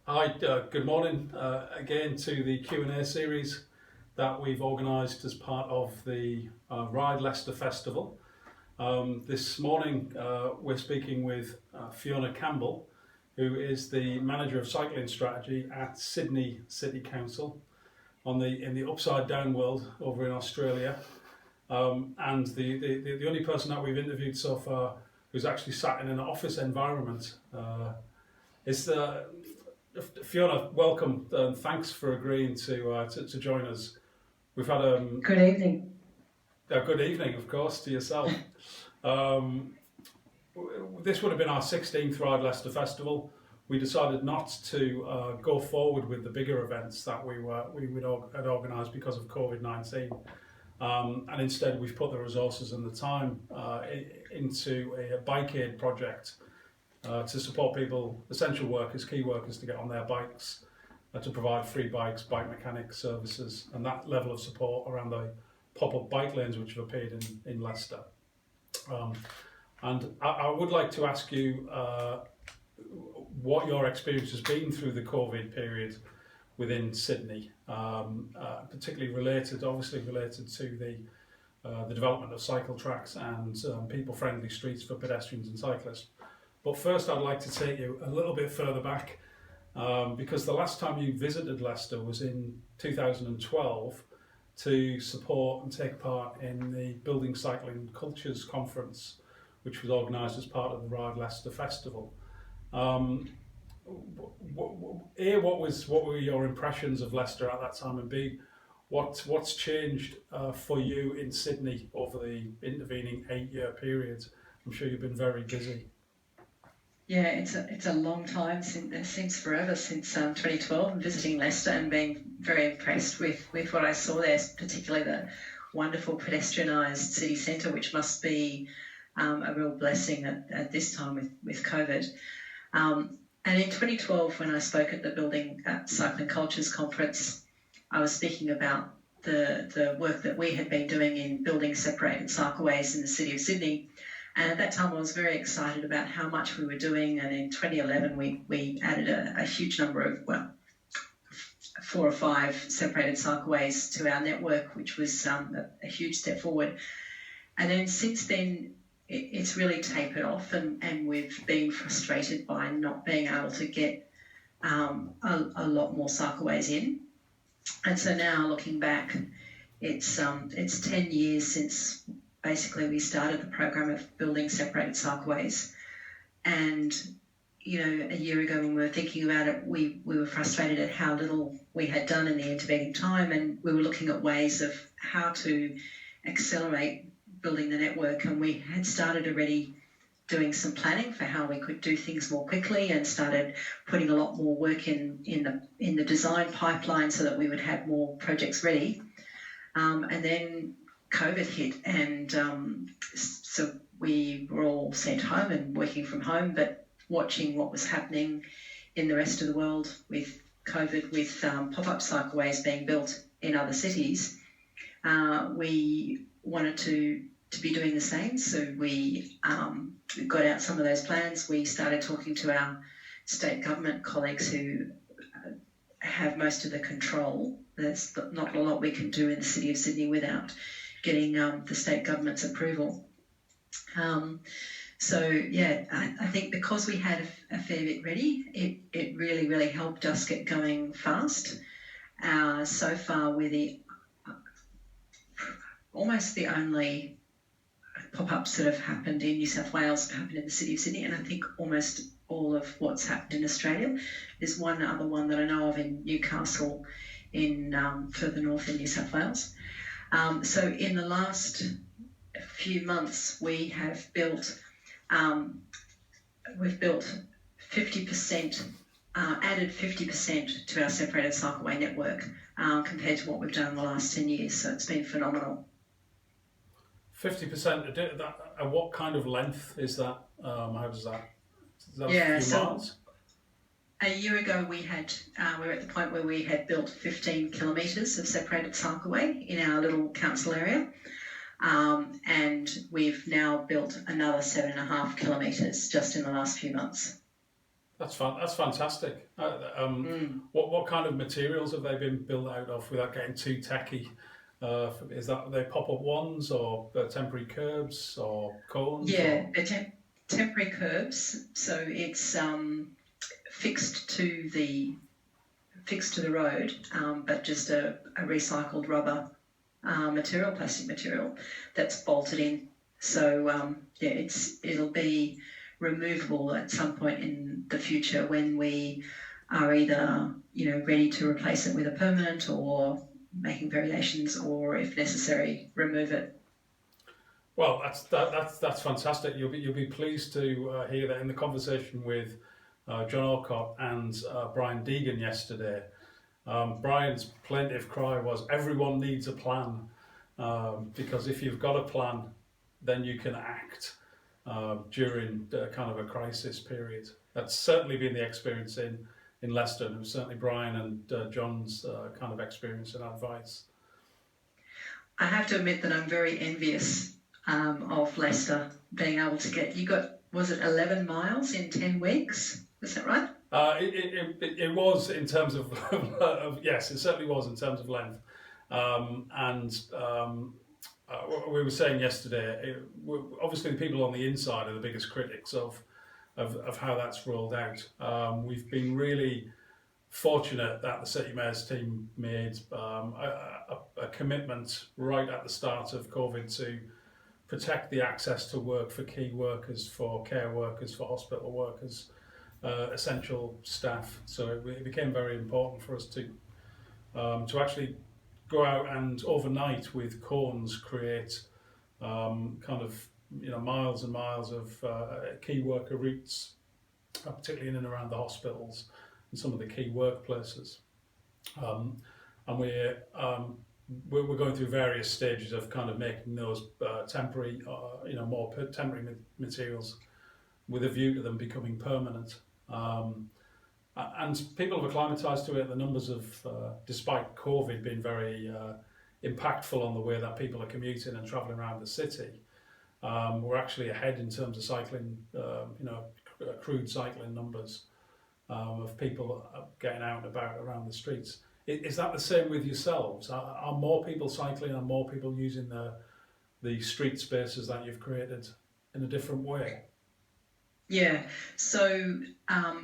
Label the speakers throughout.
Speaker 1: Hi, good morning again to the Q&A series that we've organised as part of the Ride Leicester Festival. This morning we're speaking with Fiona Campbell, who is the Manager of Cycling Strategy at Sydney City Council in the upside down world over in Australia. And the only person that we've interviewed so far who's actually sat in an office environment is Fiona. Welcome and thanks for agreeing to join us. We've had
Speaker 2: Good evening.
Speaker 1: A good evening, of course, to yourself. This would have been our 16th Ride Leicester Festival. We decided not to go forward with the bigger events that we had organised because of COVID-19, and instead we've put the resources and the time into a bike aid project to support people, essential workers, key workers, to get on their bikes, to provide free bikes, bike mechanic services, and that level of support around the pop-up bike lanes which have appeared in Leicester. And I would like to ask you what your experience has been through the COVID period within Sydney, particularly obviously related to the development of cycle tracks and people-friendly streets for pedestrians and cyclists. But first I'd like to take you a little bit further back, because the last time you visited Leicester was in 2012 to support and take part in the Building Cycling Cultures Conference, which was organised as part of the Ride Leicester Festival. What were your impressions of Leicester at that time, and B, what's changed for you in Sydney over the intervening 8-year period? I'm sure you've been very busy.
Speaker 2: Yeah, it's a long time since forever, since 2012, and visiting Leicester and being very impressed with what I saw there, particularly the wonderful pedestrianised city centre, which must be a real blessing at this time with COVID. And in 2012, when I spoke at the Building Cycling Cultures Conference, I was speaking about the work that we had been doing in building separated cycleways in the city of Sydney. And at that time, I was very excited about how much we were doing. And in 2011, we added a huge number of, 4 or 5 separated cycleways to our network, which was a huge step forward. And then since then, it's really tapered off, and we've been frustrated by not being able to get a lot more cycleways in. And so now, looking back, it's 10 years since basically we started the program of building separated cycleways. And, a year ago when we were thinking about it, we were frustrated at how little we had done in the intervening time, and we were looking at ways of how to accelerate building the network. And we had started already doing some planning for how we could do things more quickly, and started putting a lot more work in the design pipeline so that we would have more projects ready. And then COVID hit, and so we were all sent home and working from home, but watching what was happening in the rest of the world with COVID, with pop-up cycleways being built in other cities, we wanted to be doing the same. So we got out some of those plans. We started talking to our state government colleagues who have most of the control. There's not a lot we can do in the City of Sydney without getting the state government's approval. I think because we had a fair bit ready, it really, really helped us get going fast. So far, we're almost the only pop-ups that have happened in New South Wales have happened in the City of Sydney, and I think almost all of what's happened in Australia. There's one other one that I know of in Newcastle, in further north in New South Wales. So in the last few months, we have built 50%, added 50% to our separated cycleway network compared to what we've done in the last 10 years. So it's been phenomenal.
Speaker 1: 50%. And what kind of length is that? How does that? Is that
Speaker 2: a
Speaker 1: few miles?
Speaker 2: A year ago, we were at the point where we had built 15 kilometres of separated cycleway in our little council area, and we've now built another 7.5 kilometres just in the last few months.
Speaker 1: That's fantastic. What kind of materials have they been built out of without getting too techy? Is that they pop-up ones or temporary curbs or cones?
Speaker 2: Yeah, they're temporary curbs, so it's fixed to the road, but just a recycled rubber material, plastic material that's bolted in. So it'll be removable at some point in the future when we are either ready to replace it with a permanent or making variations, or if necessary remove it.
Speaker 1: Well, that's fantastic. You'll be pleased to hear that in the conversation with John Alcott and Brian Deegan yesterday. Brian's plaintive cry was, everyone needs a plan, because if you've got a plan, then you can act during kind of a crisis period. That's certainly been the experience in Leicester, and it was certainly Brian and John's kind of experience and advice.
Speaker 2: I have to admit that I'm very envious of Leicester being able to get, was it 11 miles in 10 weeks? Is that right?
Speaker 1: It was in terms of, yes, it certainly was in terms of length. We were saying yesterday, obviously the people on the inside are the biggest critics of how that's rolled out. We've been really fortunate that the City Mayor's team made a commitment right at the start of COVID to protect the access to work for key workers, for care workers, for hospital workers, essential staff. So it became very important for us to actually go out and overnight with cones create kind of miles and miles of key worker routes, particularly in and around the hospitals and some of the key workplaces. And we're going through various stages of kind of making those temporary, more temporary materials with a view to them becoming permanent. And people have acclimatised to it. The numbers of, despite COVID being very impactful on the way that people are commuting and travelling around the city, we're actually ahead in terms of cycling, crude cycling numbers of people getting out and about around the streets. Is that the same with yourselves? Are more people cycling and more people using the street spaces that you've created in a different way?
Speaker 2: Yeah, so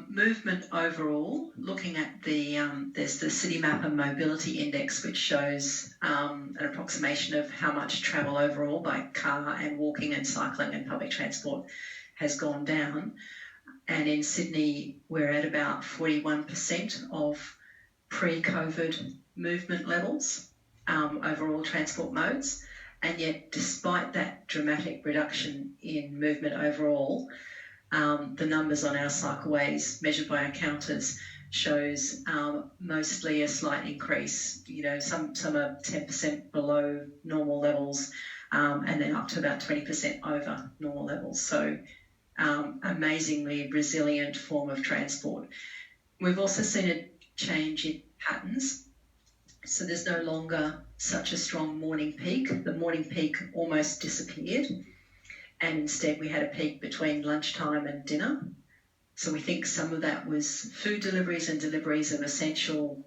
Speaker 2: movement overall, looking at there's the City Map and Mobility Index, which shows an approximation of how much travel overall by car and walking and cycling and public transport has gone down. And in Sydney, we're at about 41% of pre-COVID movement levels, overall transport modes. And yet, despite that dramatic reduction in movement overall, the numbers on our cycleways measured by our counters shows mostly a slight increase. Some are 10% below normal levels, and then up to about 20% over normal levels. So amazingly resilient form of transport. We've also seen a change in patterns. So there's no longer such a strong morning peak. The morning peak almost disappeared. And instead we had a peak between lunchtime and dinner. So we think some of that was food deliveries and deliveries of essential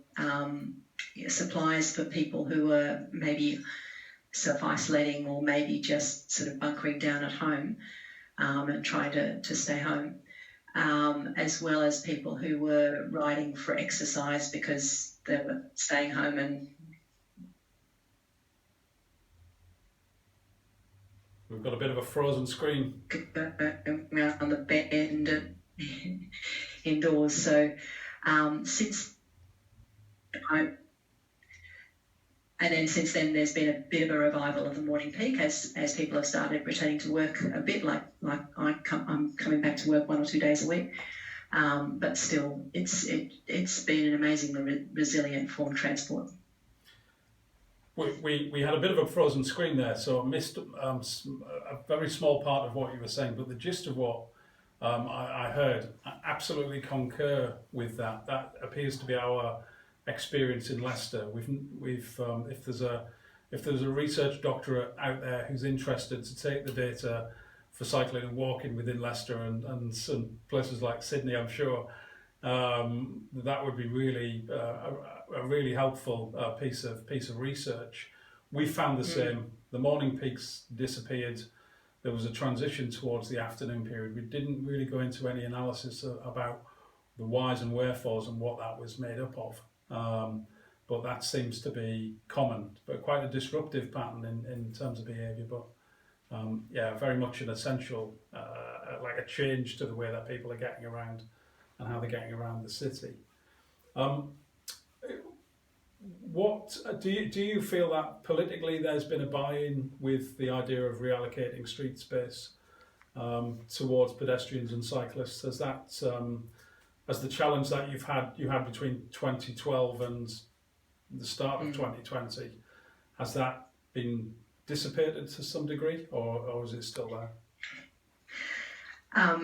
Speaker 2: supplies for people who were maybe self-isolating or maybe just sort of bunkering down at home and trying to stay home, as well as people who were riding for exercise because they were staying home and
Speaker 1: we've got a bit of a frozen screen
Speaker 2: on the bend indoors. So since then there's been a bit of a revival of the morning peak as people have started returning to work a bit, like I'm coming back to work 1 or 2 days a week, but still it's been an amazingly resilient form of transport.
Speaker 1: We had a bit of a frozen screen there, so I missed a very small part of what you were saying, but the gist of what I heard, I absolutely concur with that. That appears to be our experience in Leicester. If there's a research doctorate out there who's interested to take the data for cycling and walking within Leicester and some places like Sydney, I'm sure. That would be really a really helpful piece of research. We found the same. The morning peaks disappeared. There was a transition towards the afternoon period. We didn't really go into any analysis about the whys and wherefores and what that was made up of. But that seems to be common, but quite a disruptive pattern in terms of behaviour. But very much an essential, like a change to the way that people are getting around and how they're getting around the city. What do you feel that politically there's been a buy-in with the idea of reallocating street space towards pedestrians and cyclists? Has that as the challenge that you had between 2012 and the start of 2020, has that been dissipated to some degree, or is it still there?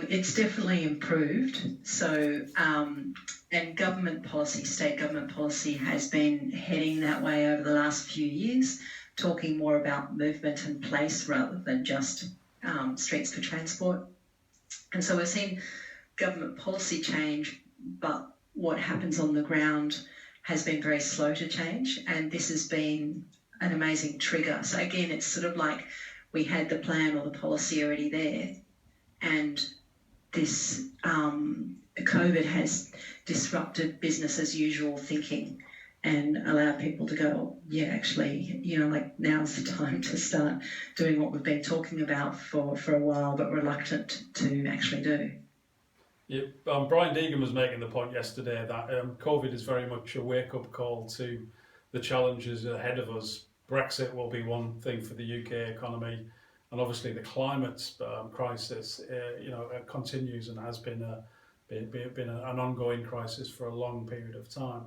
Speaker 2: It's definitely improved. So, and government policy, state government policy has been heading that way over the last few years, talking more about movement and place rather than just streets for transport. And so we're seeing government policy change, but what happens on the ground has been very slow to change, and this has been an amazing trigger. So again, it's sort of like we had the plan or the policy already there, and this COVID has disrupted business as usual thinking and allowed people to go, yeah, actually, like now's the time to start doing what we've been talking about for a while, but reluctant to actually do.
Speaker 1: Yeah, Brian Deegan was making the point yesterday that COVID is very much a wake-up call to the challenges ahead of us. Brexit will be one thing for the UK economy, and obviously the climate crisis, continues and has been an ongoing crisis for a long period of time.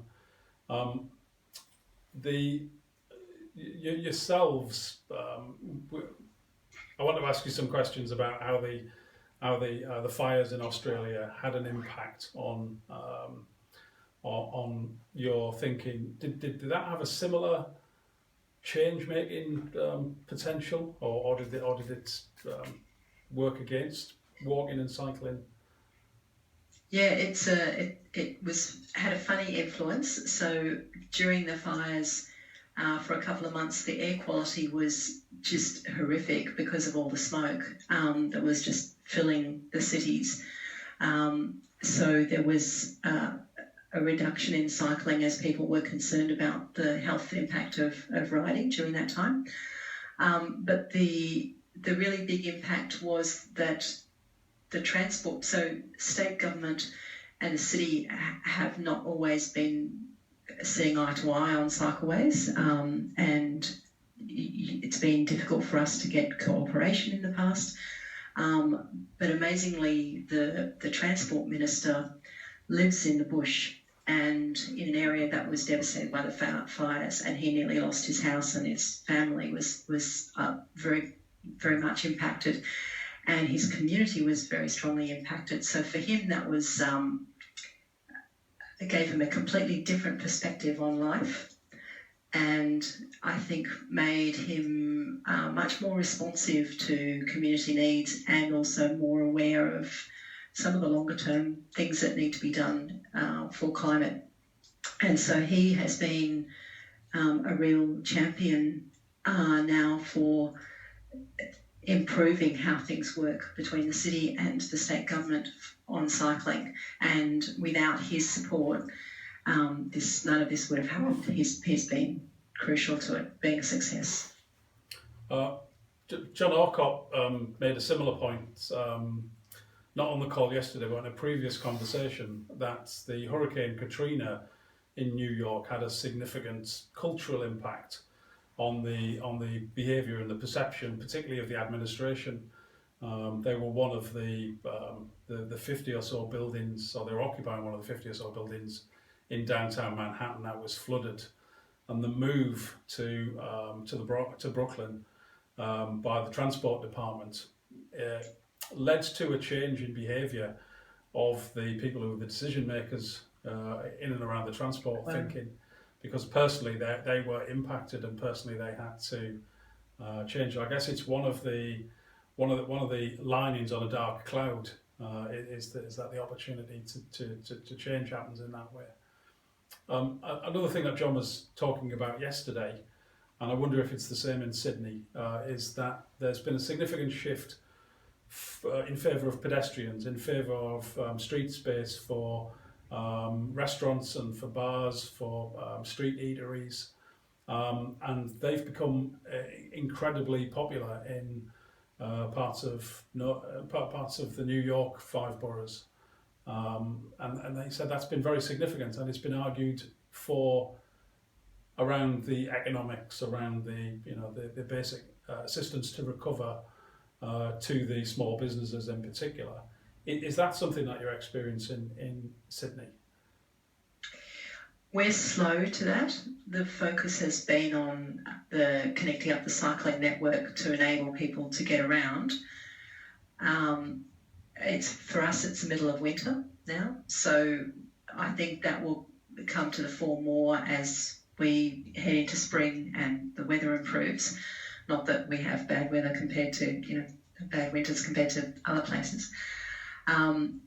Speaker 1: Yourselves, I want to ask you some questions about how the fires in Australia had an impact on your thinking. Did that have a similar change-making potential, or did it work against walking and cycling?
Speaker 2: Yeah, it had a funny influence. So during the fires, for a couple of months, the air quality was just horrific because of all the smoke that was just filling the cities. So there was a reduction in cycling as people were concerned about the health impact of riding during that time. But the really big impact was that the transport, so state government and the city have not always been seeing eye to eye on cycleways, and it's been difficult for us to get cooperation in the past. But amazingly, the transport minister lives in the bush and in an area that was devastated by the fires, and he nearly lost his house, and his family was very, very much impacted, and his community was very strongly impacted. So for him, that was it gave him a completely different perspective on life, and I think made him much more responsive to community needs and also more aware of some of the longer term things that need to be done for climate. And so he has been a real champion now for improving how things work between the city and the state government on cycling. And without his support, none of this would have happened. He's been crucial to it being a success.
Speaker 1: John Orcott made a similar point, not on the call yesterday, but in a previous conversation, that the Hurricane Katrina in New York had a significant cultural impact on the behaviour and the perception, particularly of the administration. They were one of the 50 or so buildings, or they were occupying one of the 50 or so buildings in downtown Manhattan that was flooded, and the move to Brooklyn by the transport department led to a change in behaviour of the people who were the decision makers in and around the transport thinking, because personally they were impacted and personally they had to change. I guess it's one of the one of the linings on a dark cloud is that the opportunity to change happens in that way. Another thing that John was talking about yesterday, and I wonder if it's the same in Sydney, is that there's been a significant shift in favour of pedestrians, in favour of street space for restaurants and for bars, for street eateries, and they've become incredibly popular in parts of the New York five boroughs. And they said that's been very significant, and it's been argued for around the economics, around the basic assistance to recover to the small businesses in particular. Is that something that you're experiencing in Sydney?
Speaker 2: We're slow to that. The focus has been on the connecting up the cycling network to enable people to get around. For us, it's the middle of winter now, so I think that will come to the fore more as we head into spring and the weather improves. Not that we have bad weather compared to bad winters compared to other places. And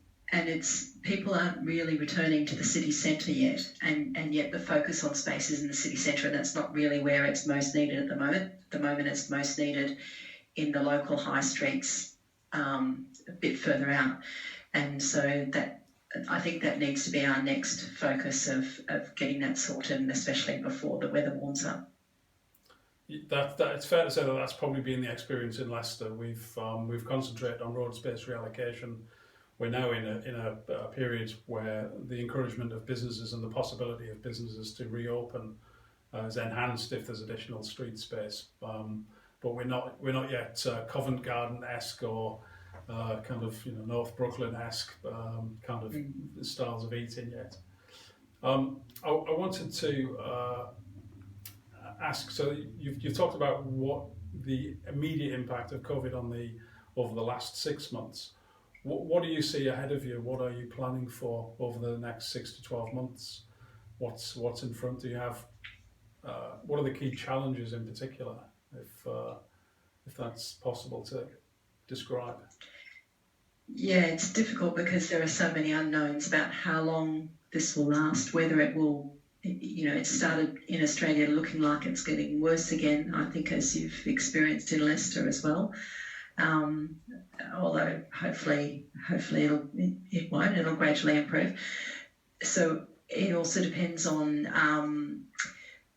Speaker 2: it's people aren't really returning to the city centre yet, and yet the focus on space is in the city centre, and that's not really where it's most needed at the moment. At the moment, it's most needed in the local high streets, a bit further out, and so that I think that needs to be our next focus of getting that sorted, and especially before the weather warms up.
Speaker 1: That it's fair to say that that's probably been the experience in Leicester. We've concentrated on road space reallocation. We're now in a period where the encouragement of businesses and the possibility of businesses to reopen is enhanced if there's additional street space. But we're not yet Covent Garden-esque or kind of North Brooklyn-esque kind of styles of eating yet. I wanted to ask. So you've talked about what the immediate impact of COVID over the last 6 months. What do you see ahead of you? What are you planning for over the next 6 to 12 months? What's in front? Do you have? What are the key challenges in particular, if that's possible to describe?
Speaker 2: Yeah, it's difficult because there are so many unknowns about how long this will last, whether it will. It started in Australia looking like it's getting worse again, I think, as you've experienced in Leicester as well. Although hopefully it won't, it'll gradually improve. So it also depends on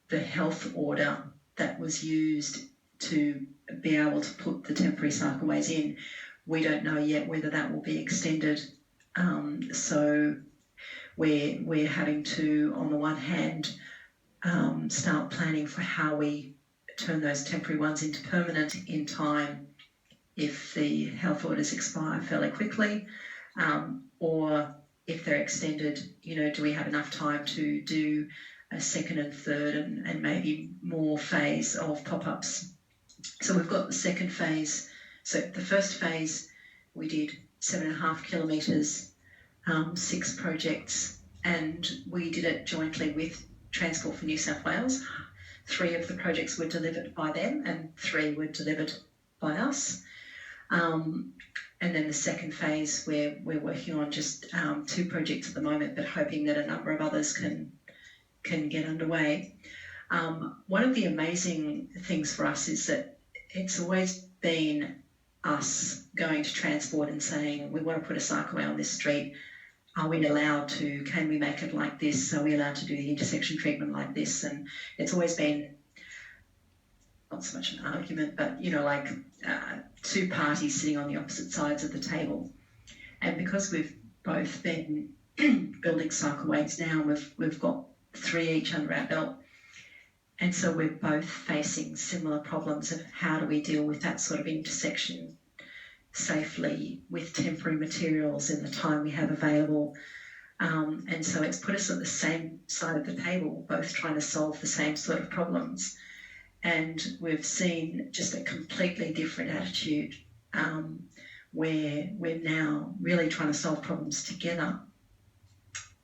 Speaker 2: the health order that was used to be able to put the temporary cycleways in. We don't know yet whether that will be extended. So we're having to, on the one hand, start planning for how we turn those temporary ones into permanent in time if the health orders expire fairly quickly, or if they're extended, do we have enough time to do a second and third and maybe more phase of pop-ups. So we've got the second phase. So the first phase, we did 7.5 kilometres, 6 projects, and we did it jointly with Transport for New South Wales. 3 of the projects were delivered by them and 3 were delivered by us. And then the second phase, we're working on just 2 projects at the moment, but hoping that a number of others can get underway. One of the amazing things for us is that it's always been us going to Transport and saying, we want to put a cycleway on this street. Are we allowed to? Can we make it like this? Are we allowed to do the intersection treatment like this? And it's always been not so much an argument, but, 2 parties sitting on the opposite sides of the table. And because we've both been building cycleways now, we've got 3 each under our belt. And so we're both facing similar problems of how do we deal with that sort of intersection safely with temporary materials in the time we have available. And so it's put us at the same side of the table, both trying to solve the same sort of problems. And we've seen just a completely different attitude where we're now really trying to solve problems together.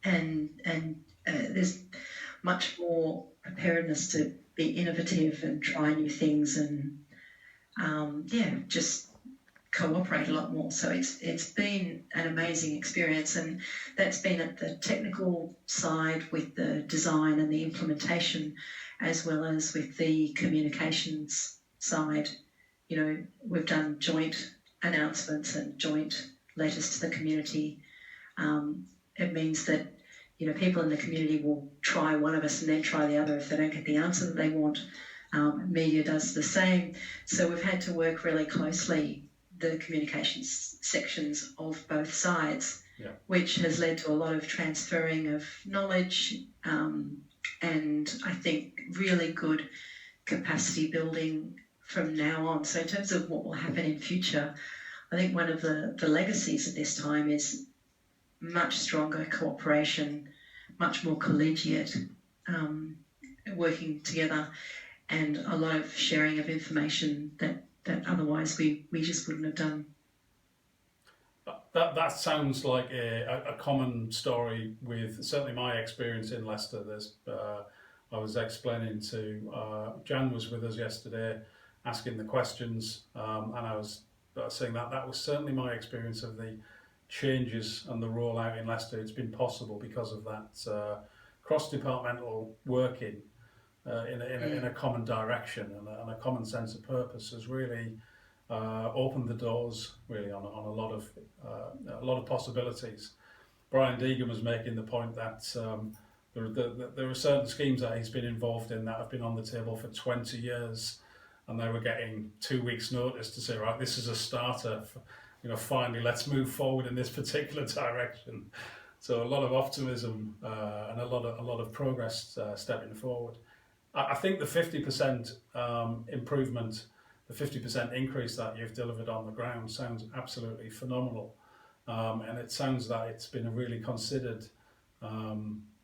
Speaker 2: And there's much more preparedness to be innovative and try new things and just cooperate a lot more. So it's been an amazing experience, and that's been at the technical side with the design and the implementation, as well as with the communications side. You know, we've done joint announcements and joint letters to the community. It means that, you know, people in the community will try one of us and then try the other if they don't get the answer that they want. Media does the same. So we've had to work really closely, the communications sections of both sides, which has led to a lot of transferring of knowledge, and I think really good capacity building from now on. So in terms of what will happen in future, I think one of the legacies of this time is much stronger cooperation, much more collegiate working together, and a lot of sharing of information that otherwise we just wouldn't have done.
Speaker 1: That sounds like a common story with certainly my experience in Leicester. I was explaining to Jan was with us yesterday, asking the questions, and I was saying that was certainly my experience of the changes and the rollout in Leicester. It's been possible because of that cross-departmental working in a common direction and a common sense of purpose has really opened the doors really on a lot of possibilities. Brian Deegan was making the point that there are certain schemes that he's been involved in that have been on the table for 20 years, and they were getting 2 weeks' notice to say, right, this is a starter. Finally, let's move forward in this particular direction. So a lot of optimism and a lot of progress stepping forward. I think the 50% improvement, the 50% increase that you've delivered on the ground sounds absolutely phenomenal, and it sounds that it's been a really considered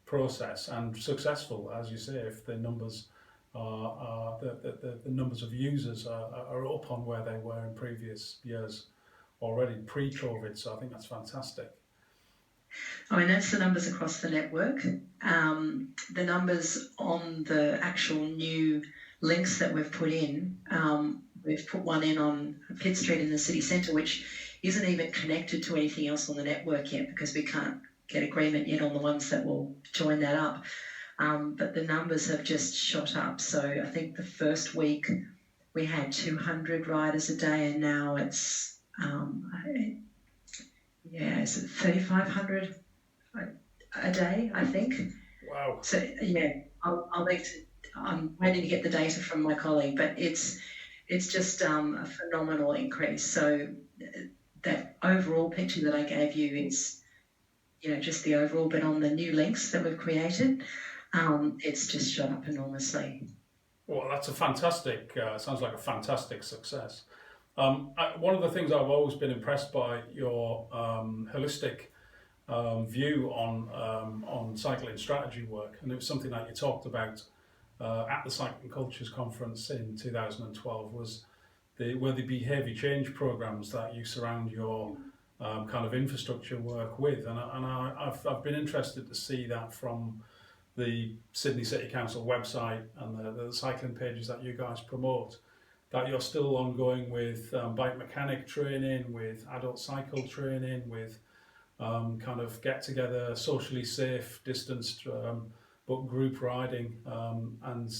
Speaker 1: process and successful, as you say. If the numbers the numbers of users are up on where they were in previous years already pre-COVID, so I think that's fantastic.
Speaker 2: I mean, that's the numbers across the network. The numbers on the actual new links that we've put in, we've put one in on Pitt Street in the city centre, which isn't even connected to anything else on the network yet because we can't get agreement yet on the ones that will join that up. But the numbers have just shot up. So I think the first week we had 200 riders a day, and now it's is it 3,500 a day, I think.
Speaker 1: Wow.
Speaker 2: So yeah, I'm waiting to get the data from my colleague, but it's just a phenomenal increase. So that overall picture that I gave you is, just the overall, but on the new links that we've created, it's just shot up enormously.
Speaker 1: Well, that's a fantastic, sounds like a fantastic success. One of the things I've always been impressed by your holistic view on cycling strategy work, and it was something that you talked about at the Cycling Cultures Conference in 2012, were the behaviour change programs that you surround your kind of infrastructure work with, and I've been interested to see that from the Sydney City Council website and the cycling pages that you guys promote, that you're still ongoing with bike mechanic training, with adult cycle training, with kind of get-together, socially safe, distanced, but group riding. And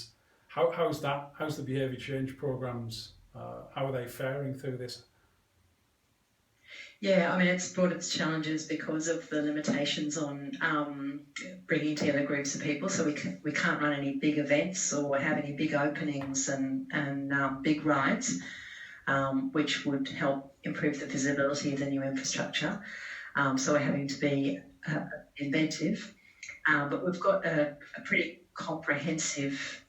Speaker 1: how's the behaviour change programs, how are they faring through this?
Speaker 2: Yeah, I mean, it's brought its challenges because of the limitations on bringing together groups of people. So we can't run any big events or have any big openings and big rides, which would help improve the visibility of the new infrastructure. So we're having to be inventive. But we've got a pretty comprehensive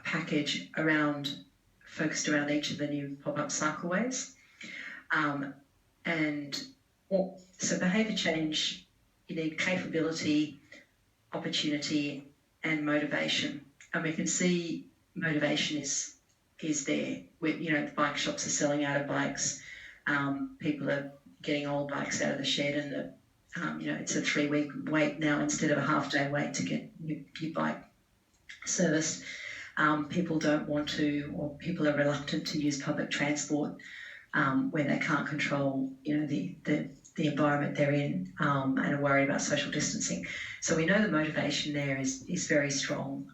Speaker 2: package focused around each of the new pop-up cycleways. So behaviour change, you need capability, opportunity, and motivation. And we can see motivation is there. The bike shops are selling out of bikes. People are getting old bikes out of the shed, and it's a 3-week wait now instead of a half-day wait to get your bike serviced. People don't want to, or people are reluctant to use public transport where they can't control, the environment they're in, and are worried about social distancing. So we know the motivation there is very strong.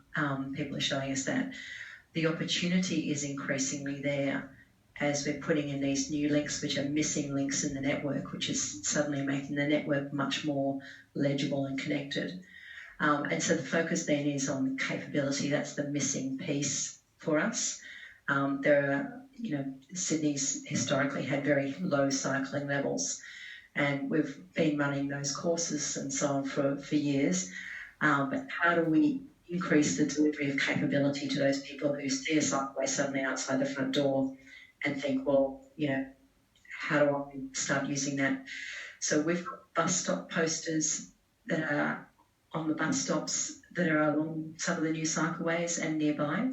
Speaker 2: People are showing us that. The opportunity is increasingly there as we're putting in these new links, which are missing links in the network, which is suddenly making the network much more legible and connected. And so the focus then is on capability. That's the missing piece for us. There are, Sydney's historically had very low cycling levels, and we've been running those courses and so on for years. But how do we increase the delivery of capability to those people who see a cycleway suddenly outside the front door and think, well, how do I start using that? So we've got bus stop posters that are on the bus stops that are along some of the new cycleways and nearby.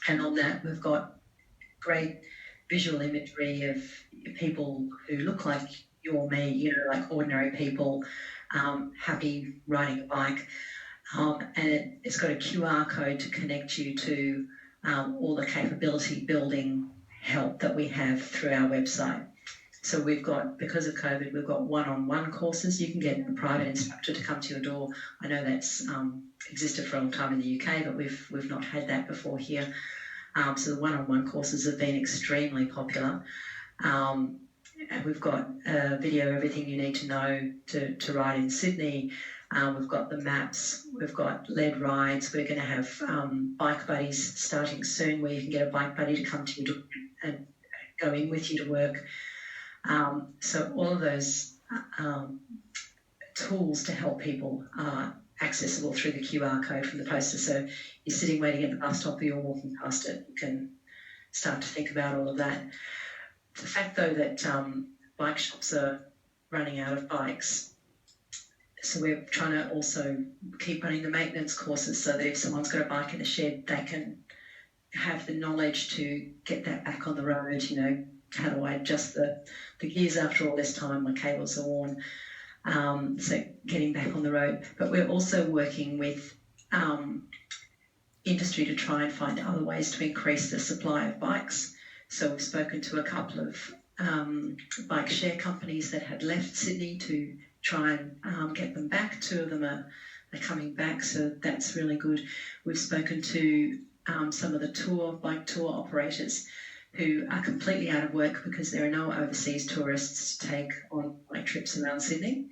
Speaker 2: And on that, we've got great visual imagery of people who look like you or me, like ordinary people, happy riding a bike. And it's got a QR code to connect you to all the capability building help that we have through our website. So we've got, because of COVID, we've got one-on-one courses. You can get a private instructor to come to your door. I know that's existed for a long time in the UK, but we've not had that before here. So the one-on-one courses have been extremely popular. And we've got a video, everything you need to know to ride in Sydney. We've got the maps, we've got lead rides. We're going to have bike buddies starting soon, where you can get a bike buddy to come to your door and go in with you to work. So all of those tools to help people are accessible through the QR code from the poster. So you're sitting waiting at the bus stop or you're walking past it, you can start to think about all of that. The fact, though, that bike shops are running out of bikes, so we're trying to also keep running the maintenance courses so that if someone's got a bike in a shed, they can have the knowledge to get that back on the road. How do I adjust the gears after all this time? My cables are worn. So getting back on the road. But we're also working with industry to try and find other ways to increase the supply of bikes. So we've spoken to a couple of bike share companies that had left Sydney to try and get them back. Two of them are coming back, so that's really good. We've spoken to some of the bike tour operators who are completely out of work because there are no overseas tourists to take on bike trips around Sydney.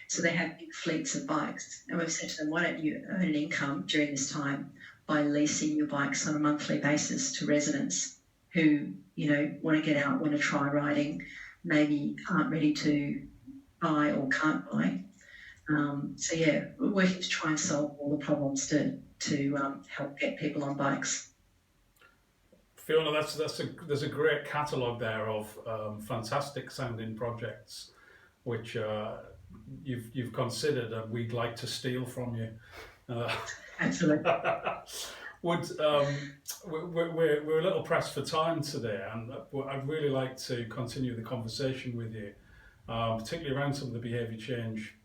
Speaker 2: So they have big fleets of bikes. And we've said to them, why don't you earn an income during this time by leasing your bikes on a monthly basis to residents who, want to get out, want to try riding, maybe aren't ready to buy or can't buy. So yeah, we're working to try and solve all the problems to help get people on bikes.
Speaker 1: Fiona, there's a great catalogue there of fantastic sounding projects, which you've considered, and we'd like to steal from you.
Speaker 2: Absolutely.
Speaker 1: We're a little pressed for time today, and I'd really like to continue the conversation with you, particularly around some of the behaviour change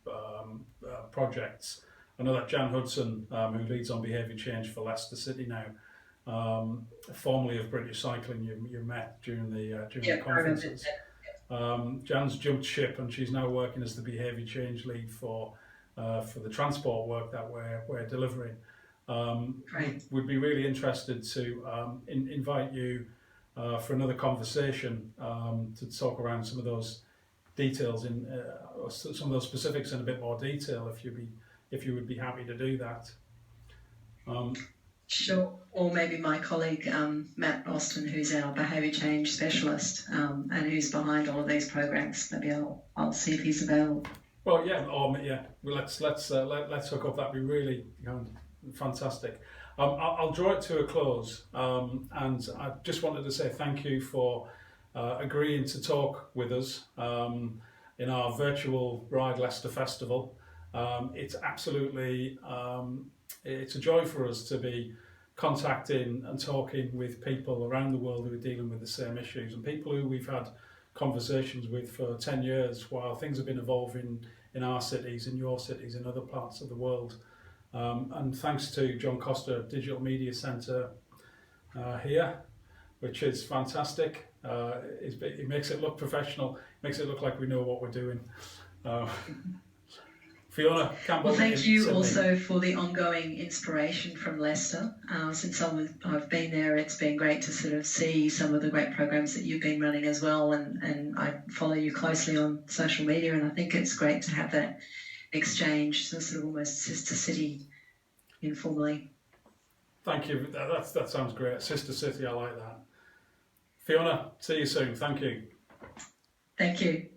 Speaker 1: projects. I know that Jan Hudson, who leads on behaviour change for Leicester City now, formerly of British Cycling, you met during the conferences. Jan's jumped ship, and she's now working as the behaviour change lead for the transport work that we're delivering. We'd be really interested to invite you for another conversation to talk around some of those details some of those specifics in a bit more detail, if you would be happy to do that.
Speaker 2: Sure. Or maybe my colleague Matt Austin, who's our behaviour change specialist and who's behind all of these programs. Maybe I'll see if he's available.
Speaker 1: Well, yeah. Well, let's hook up. That'd be really fantastic. I'll draw it to a close, and I just wanted to say thank you for agreeing to talk with us in our virtual Ride Leicester Festival. It's absolutely it's a joy for us to be contacting and talking with people around the world who are dealing with the same issues, and people who we've had conversations with for 10 years while things have been evolving in our cities, in your cities, in other parts of the world. And thanks to John Costa Digital Media Centre here, which is fantastic. It makes it look professional, makes it look like we know what we're doing. Fiona Campbell.
Speaker 2: Well, thank you
Speaker 1: Sydney.
Speaker 2: also for the ongoing inspiration from Leicester. Since I've been there, it's been great to sort of see some of the great programs that you've been running as well, and I follow you closely on social media, and I think it's great to have that exchange, so sort of almost sister city informally.
Speaker 1: Thank you, that sounds great. Sister city, I like that. Fiona, see you soon. Thank you.
Speaker 2: Thank you.